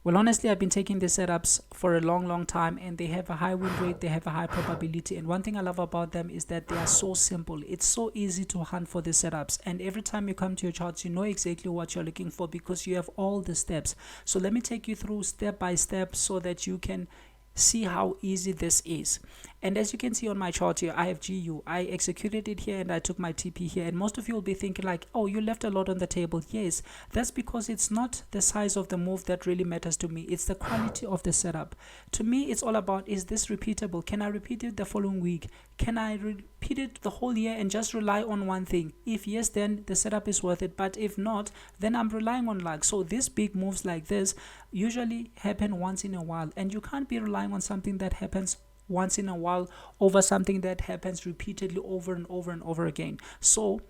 Well, honestly, I've been taking these setups for a long time, and they have a high win rate, they have a high probability. And one thing I love about them is that they are so simple. It's so easy to hunt for the setups, and every time you come to your charts, you know exactly what you're looking for because you have all the steps. So let me take you through step by step so that you can see how easy this is. And as you can see on my chart here, I have GU. I executed it here and I took my TP here. And most of you will be thinking like, oh, you left a lot on the table. Yes, that's because it's not the size of the move that really matters to me. It's the quality of the setup. To me, it's all about, is this repeatable? Can I repeat it the following week? Can I repeat it the whole year and just rely on one thing? If yes, then the setup is worth it. But if not, then I'm relying on luck. So these big moves like this usually happen once in a while, and you can't be relying on something that happens once in a while over something that happens repeatedly over and over and over again. So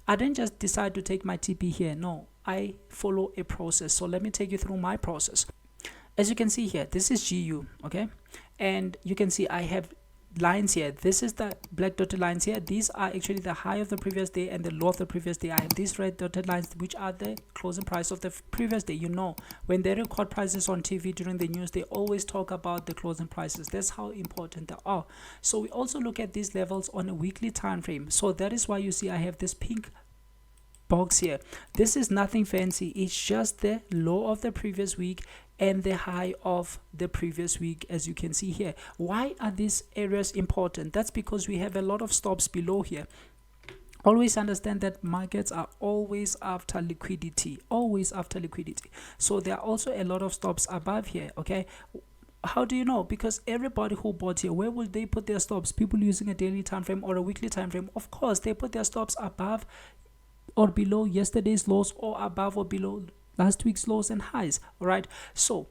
I didn't just decide to take my TP here. No, I follow a process. So let me take you through my process. As you can see here, this is GU, okay? And you can see I have lines here. This is the black dotted lines here. These are actually the high of the previous day and the low of the previous day. I have these red dotted lines, which are the closing price of the previous day. You know, when they record prices on TV during the news, they always talk about the closing prices. That's how important they are. So we also look at these levels on a weekly time frame. So that is why you see I have this pink box here. This is nothing fancy. It's just the low of the previous week and the high of the previous week, as you can see here. Why are these areas important? That's because we have a lot of stops below here. Always understand that markets are always after liquidity, so there are also a lot of stops above here. Okay, how do you know? Because everybody who bought here, where will they put their stops? People using a daily time frame or a weekly time frame, of course they put their stops above or below yesterday's lows, or above or below last week's lows and highs. All right, so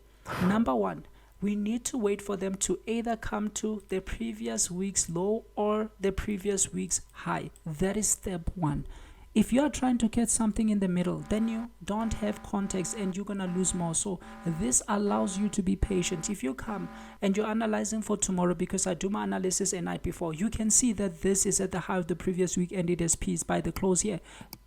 number one, we need to wait for them to either come to the previous week's low or the previous week's high. That is step one. If you are trying to get something in the middle, then you don't have context and you're gonna lose more. So this allows you to be patient. If you come and you're analyzing for tomorrow, because I do my analysis a night before, you can see that this is at the high of the previous week and it has peaked by the close here.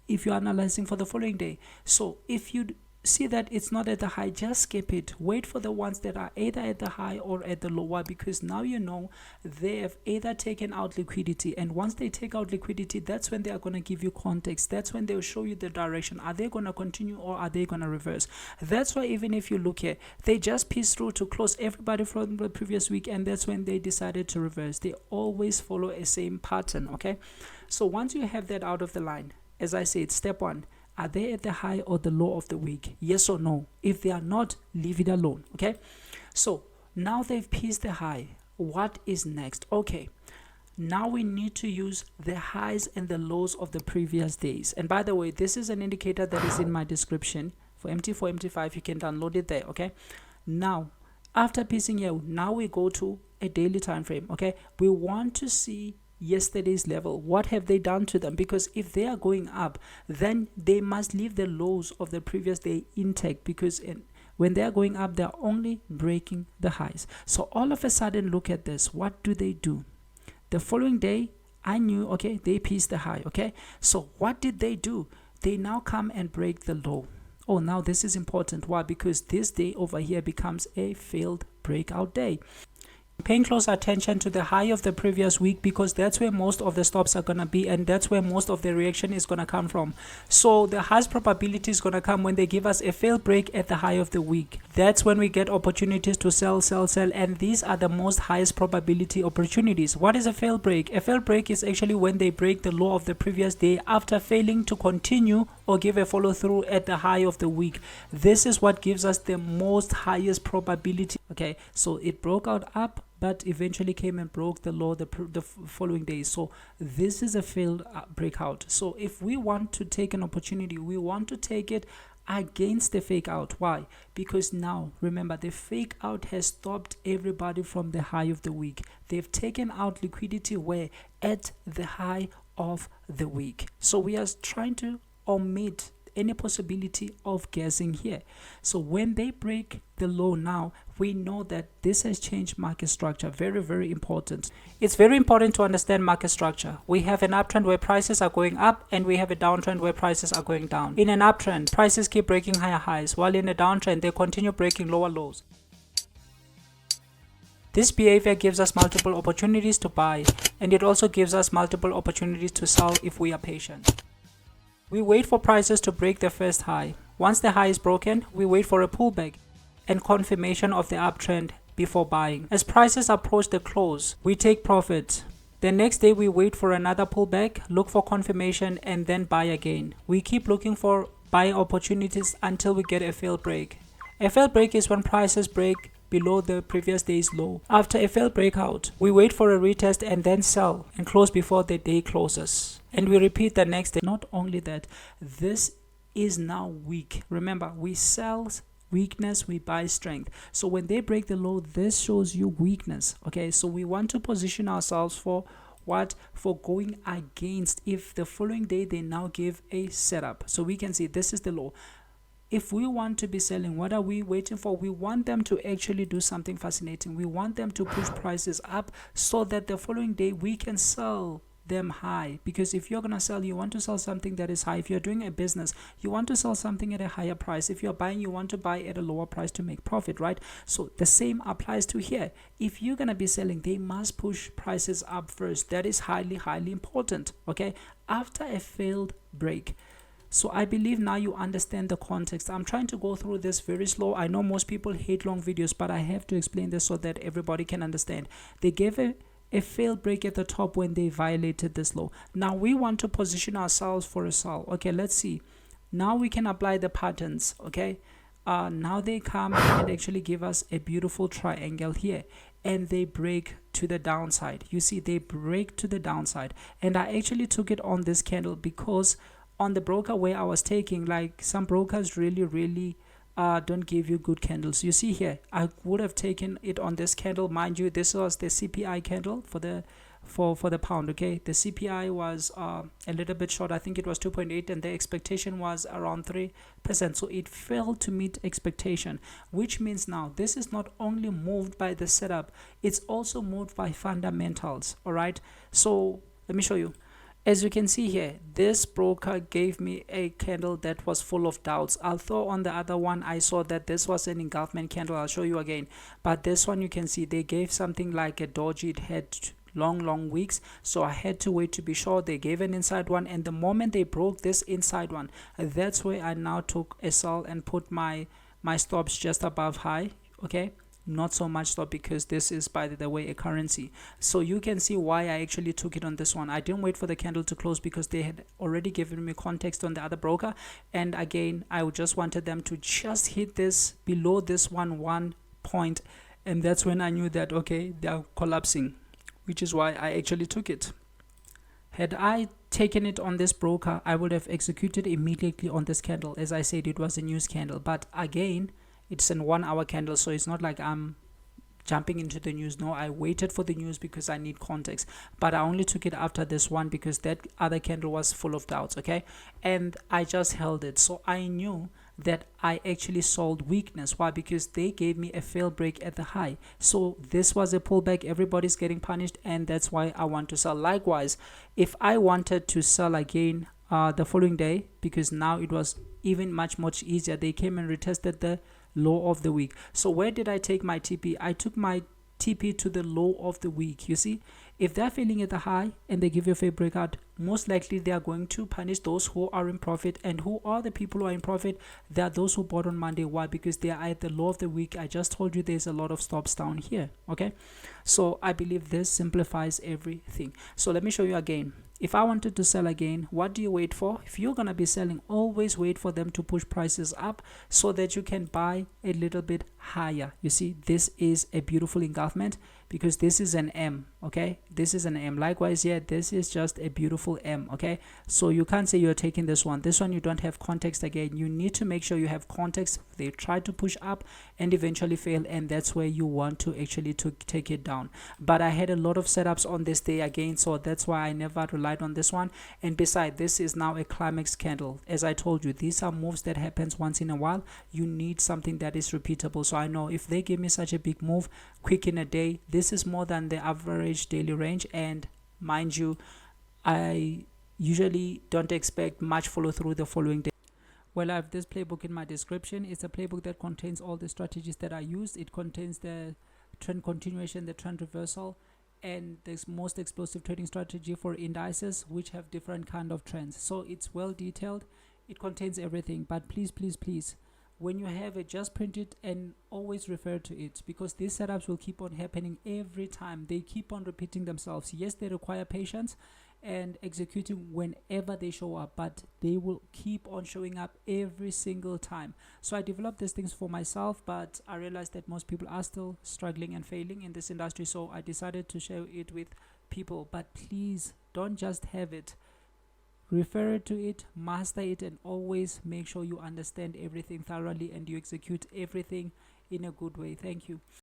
If you're analyzing for the following day, so if you see that it's not at the high, just skip it. Wait for the ones that are either at the high or at the lower, because now you know they have either taken out liquidity, and once they take out liquidity, that's when they are going to give you context. That's when they'll show you the direction. Are they going to continue or are they going to reverse? That's why even if you look here, they just pieced through to close everybody from the previous week, and that's when they decided to reverse. They always follow a same pattern. Okay, so once you have that out of the line, as I said, step one, are they at the high or the low of the week? Yes or no? If they are not, leave it alone. Okay, so now they've pieced the high. What is next? Okay, now we need to use the highs and the lows of the previous days. And by the way, this is an indicator that is in my description for MT4, MT5. You can download it there. Okay, now after piecing here, now we go to a daily time frame. Okay, we want to see yesterday's level. What have they done to them? Because if they are going up, then they must leave the lows of the previous day intact, because when they are going up, they are only breaking the highs. So all of a sudden, look at this. What do? The following day, I knew, okay, they pieced the high. Okay, so what did they do? They now come and break the low. Oh, now this is important. Why? Because this day over here becomes a failed breakout day. Paying close attention to the high of the previous week, because that's where most of the stops are going to be, and that's where most of the reaction is going to come from. So the highest probability is going to come when they give us a failed break at the high of the week. That's when we get opportunities to sell, and these are the most highest probability opportunities. What is a failed break? A failed break is actually when they break the low of the previous day after failing to continue or give a follow through at the high of the week. This is what gives us the most highest probability. Okay, so it broke out up, but eventually came and broke the low the following day. So this is a failed breakout. So if we want to take an opportunity, we want to take it against the fake out. Why? Because now remember, the fake out has stopped everybody from the high of the week. They've taken out liquidity where? At the high of the week. So we are trying to omit any possibility of guessing here. So when they break the low now, we know that this has changed market structure. Very, very important. It's very important to understand market structure. We have an uptrend where prices are going up, and we have a downtrend where prices are going down. In an uptrend, prices keep breaking higher highs, while in a downtrend, they continue breaking lower lows. This behavior gives us multiple opportunities to buy, and it also gives us multiple opportunities to sell if we are patient. We wait for prices to break their first high. Once the high is broken, we wait for a pullback and confirmation of the uptrend before buying. As prices approach the close, we take profit. The next day we wait for another pullback, look for confirmation, and then buy again. We keep looking for buying opportunities until we get a failed break. A failed break is when prices break below the previous day's low. After a failed breakout, we wait for a retest and then sell and close before the day closes. And we repeat the next day. Not only that, this is now weak. Remember, we sell weakness, we buy strength. So when they break the low, this shows you weakness. Okay, so we want to position ourselves for what? For going against if the following day they now give a setup. So we can see this is the low. If we want to be selling, what are we waiting for? We want them to actually do something fascinating. We want them to push prices up so that the following day we can sell them high. Because if you're going to sell, you want to sell something that is high. If you're doing a business, you want to sell something at a higher price. If you're buying, you want to buy at a lower price to make profit, right? So the same applies to here. If you're going to be selling, they must push prices up first. That is highly, highly important, okay? After a failed break. So I believe now you understand the context. I'm trying to go through this very slow. I know most people hate long videos, but I have to explain this so that everybody can understand. They gave a failed break at the top when they violated this low. Now we want to position ourselves for a sell. Okay, let's see. Now we can apply the patterns. Okay, now they come and actually give us a beautiful triangle here, and they break to the downside. You see, they break to the downside, and I actually took it on this candle because on the broker where I was taking, like some brokers really don't give you good candles. You see here, I would have taken it on this candle. Mind you, this was the CPI candle for the pound. Okay, the CPI was a little bit short. I think it was 2.8, and the expectation was around 3%. So it failed to meet expectation, which means now this is not only moved by the setup, it's also moved by fundamentals. All right, so let me show you. As you can see here, this broker gave me a candle that was full of doubts. Although on the other one, I saw that this was an engulfment candle. I'll show you again. But this one, you can see they gave something like a doji. It had long weeks. So I had to wait to be sure. They gave an inside one. And the moment they broke this inside one, that's where I now took a sell and put my stops just above high. Okay. Not so much stop because this is, by the way, a currency. So you can see why I actually took it on this one. I didn't wait for the candle to close because they had already given me context on the other broker. And again, I just wanted them to just hit this below this one point. And that's when I knew that, okay, they are collapsing, which is why I actually took it. Had I taken it on this broker, I would have executed immediately on this candle. As I said, it was a news candle. But again, it's an 1 hour candle, so it's not like I'm jumping into the news. No, I waited for the news because I need context, but I only took it after this one because that other candle was full of doubts. Okay, and I just held it. So I knew that I actually sold weakness. Why? Because they gave me a failed break at the high. So this was a pullback. Everybody's getting punished, and that's why I want to sell. Likewise, if I wanted to sell again the following day, because now it was even much easier, they came and retested the low of the week. So where did I take my TP? I took my TP to the low of the week. You see, if they're failing at the high and they give you a fair breakout, most likely they are going to punish those who are in profit. And who are the people who are in profit? They are those who bought on Monday. Why? Because they are at the low of the week. I just told you there's a lot of stops down here. Okay, so I believe this simplifies everything. So let me show you again. If I wanted to sell again, what do you wait for? If you're going to be selling, always wait for them to push prices up so that you can buy a little bit higher. You see, this is a beautiful engulfment because this is an M, okay? this is an M. Likewise here, this is just a beautiful M. Okay, so you can't say you're taking this one you don't have context. Again, you need to make sure you have context. They try to push up and eventually fail, and that's where you want to actually to take it down. But I had a lot of setups on this day again, so that's why I never relied on this one. And besides, this is now a climax candle. As I told you, these are moves that happens once in a while. You need something that is repeatable. So I know if they give me such a big move quick in a day, this is more than the average daily range. And mind you, I usually don't expect much follow through the following day. Well, I have this playbook in my description. It's a playbook that contains all the strategies that I used. It contains the trend continuation, the trend reversal, and the most explosive trading strategy for indices, which have different kind of trends. So it's well detailed. It contains everything. But please, please, please, when you have it, just print it and always refer to it, because these setups will keep on happening every time. They keep on repeating themselves. Yes, they require patience and executing whenever they show up, but they will keep on showing up every single time. So I developed these things for myself, but I realized that most people are still struggling and failing in this industry, so I decided to share it with people. But please don't just have it, refer to it, master it, and always make sure you understand everything thoroughly and you execute everything in a good way. Thank you.